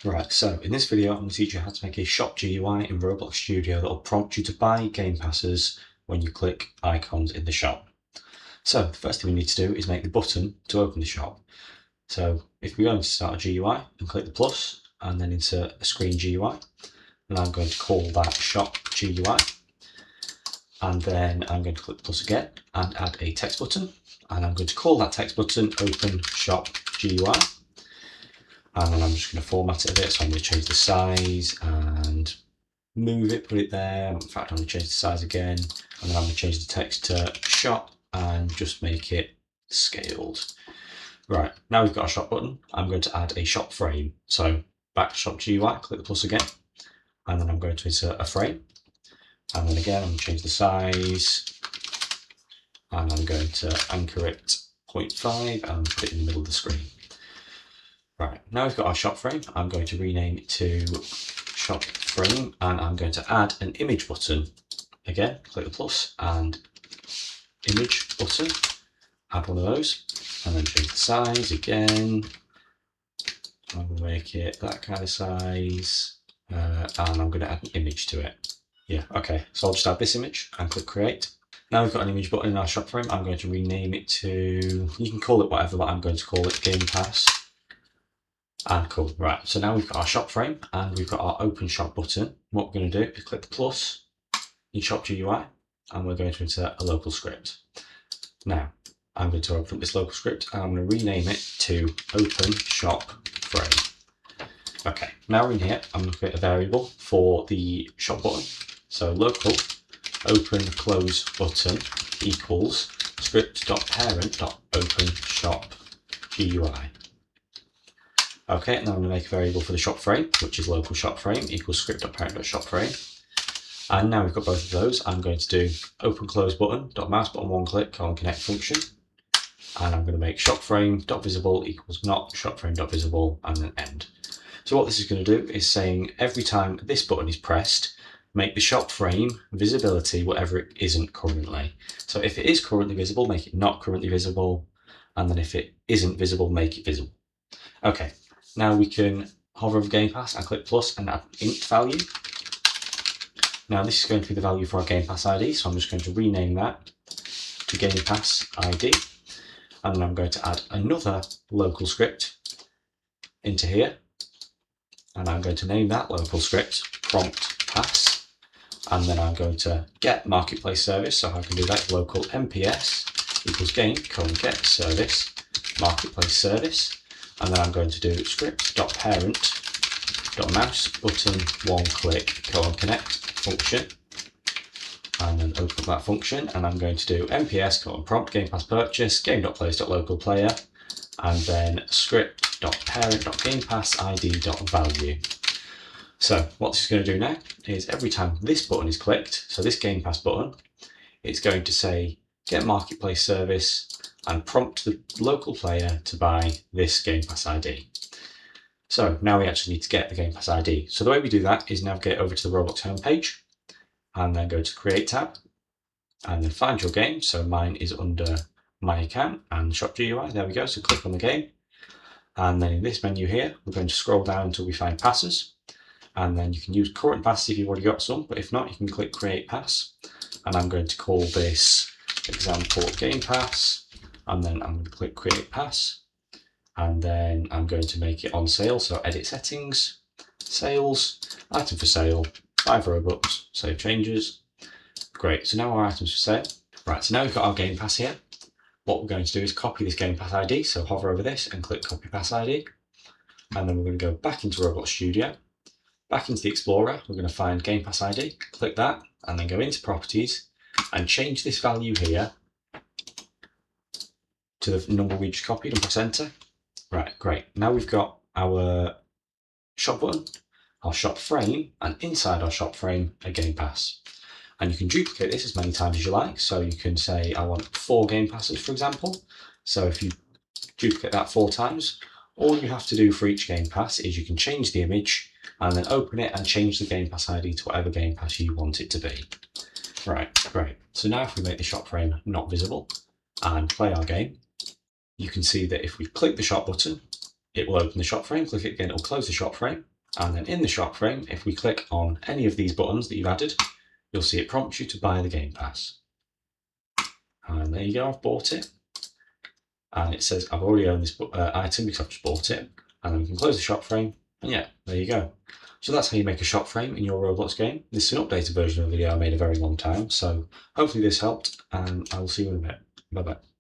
Right, so in this video, I'm going to teach you how to make a Shop GUI in Roblox Studio that will prompt you to buy game passes when you click icons in the shop. So the first thing we need to do is make the button to open the shop. So if we go into Start a GUI and click the plus and then insert a screen GUI, and I'm going to call that Shop GUI. And then I'm going to click plus again and add a text button. And I'm going to call that text button Open Shop GUI. And then I'm just going to format it a bit. So I'm going to change the size and move it, put it there. In fact, I'm going to change the size again. And then I'm going to change the text to shop and just make it scaled. Right, now we've got a shop button. I'm going to add a shop frame. So back to Shop GUI, click the plus again. And then I'm going to insert a frame. And then again, I'm going to change the size. And I'm going to anchor it 0.5 and put it in the middle of the screen. Right, now we've got our shop frame. I'm going to rename it to shop frame and I'm going to add an image button. Again, click the plus and image button, add one of those and then change the size again. I'm going to make it that kind of size and I'm going to add an image to it. Yeah, okay, so I'll just add this image and click create. Now we've got an image button in our shop frame. I'm going to rename it to, you can call it whatever, but I'm going to call it Game Pass. And cool, right, so now we've got our shop frame and we've got our open shop button. What we're going to do is click the plus in Shop GUI and we're going to insert a local script. Now, I'm going to open up this local script and I'm going to rename it to Open Shop Frame. Okay, now we're in here, I'm going to create a variable for the shop button. So local open close button equals script.parent.open shop GUI. Okay, now I'm going to make a variable for the shop frame, which is local shop frame equals script.parent.shop frame. And now we've got both of those, I'm going to do open close button dot mouse button one click on connect function. And I'm going to make shop frame dot visible equals not shop frame dot visible and then end. So what this is going to do is saying every time this button is pressed, make the shop frame visibility whatever it isn't currently. So if it is currently visible, make it not currently visible. And then if it isn't visible, make it visible. Okay. Now we can hover over Game Pass and click plus and add an int value. Now this is going to be the value for our Game Pass ID, so I'm just going to rename that to Game Pass ID. And then I'm going to add another local script into here. And I'm going to name that local script prompt pass. And then I'm going to get marketplace service, so I can do that local MPS equals game get service marketplace service. And then I'm going to do script.parent.mouse button one click connect function and then open up that function and I'm going to do MPS prompt game pass purchase game.place.local player and then script.parent.gamepassid.value. So what this is going to do now is every time this button is clicked, so this Game Pass button, it's going to say get marketplace service and prompt the local player to buy this Game Pass ID. So now we actually need to get the Game Pass ID. So the way we do that is navigate over to the Roblox homepage and then go to Create tab and then find your game. So mine is under My Account and Shop GUI. There we go. So click on the game. And then in this menu here, we're going to scroll down until we find passes. And then you can use current passes if you've already got some, but if not, you can click Create Pass. And I'm going to call this example Game Pass. And then I'm going to click Create Pass. And then I'm going to make it on sale. So edit settings, sales, item for sale, 5 Robux, save changes. Great, so now our items for sale. Right, so now we've got our Game Pass here. What we're going to do is copy this Game Pass ID. So hover over this and click Copy Pass ID. And then we're going to go back into Roblox Studio. Back into the Explorer, we're going to find Game Pass ID. Click that and then go into Properties and change this value here to the number we just copied and press enter. Right, great. Now we've got our shop button, our shop frame, and inside our shop frame, a Game Pass. And you can duplicate this as many times as you like. So you can say, I want 4 Game Passes, for example. So if you duplicate that 4 times, all you have to do for each Game Pass is you can change the image and then open it and change the Game Pass ID to whatever Game Pass you want it to be. Right, great. So now if we make the shop frame not visible and play our game, you can see that if we click the shop button, it will open the shop frame. Click it again, it will close the shop frame. And then in the shop frame, if we click on any of these buttons that you've added, you'll see it prompt you to buy the Game Pass. And there you go, I've bought it. And it says I've already owned this item because I've just bought it. And then we can close the shop frame. And yeah, there you go. So that's how you make a shop frame in your Roblox game. This is an updated version of the video I made a very long time. So hopefully this helped, and I will see you in a bit. Bye bye.